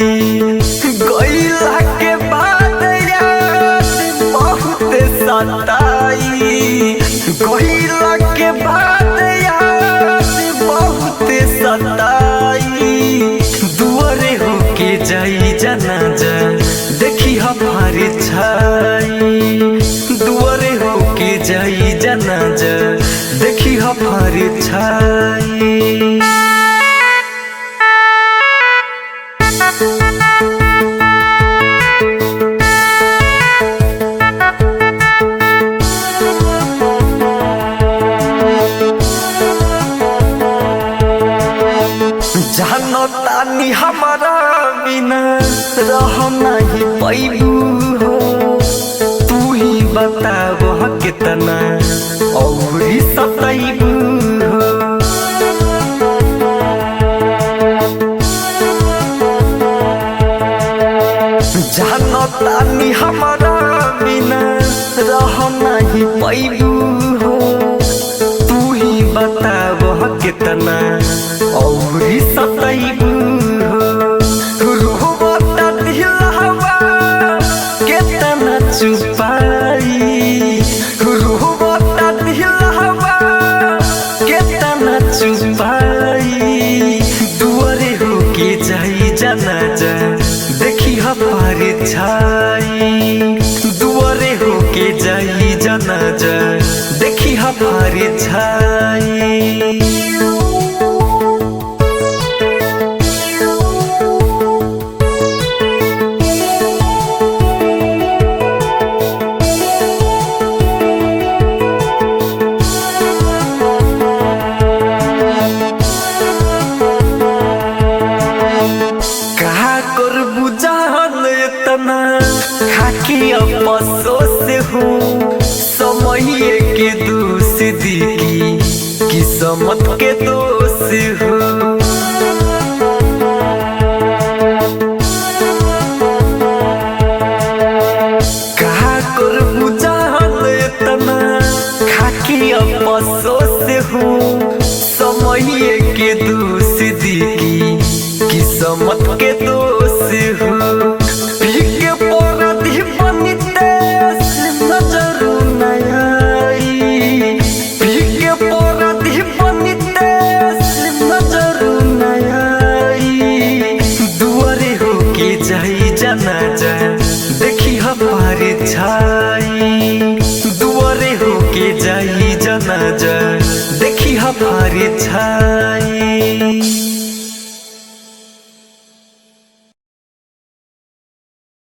गईला के बाद याद बहुत सताई। गईला के बाद याद बहुत सताई। दुआरे होके जाई जनाजा देखी हमारे छाई। दुआरे होके जाई जनाजा देखी हमारे छाई। जानो तानी हमारा बिना रह नहीं पैबू हो। तू ही बताव कितना और सतैबू हो। जानो तानी हमारा बिना रह नहीं पैबू हो। तू ही बताव कितना और सतैबू हो। रोवता दिलवा कितना चुपाई। रोवता दिलवा कितना चुपाई। दुआरे होके जाई जनाजा देखी हमारे छाई। दुआरे होके जाई जनाजा देखी हमारे छाई। इतना खाकी अफसोस हूँ समय के दोष की किस्मत के दोष हूँ। कहा कर बुझाल इतना खाकी अफसोस हूँ समय के दोष की किस्मत के दोष।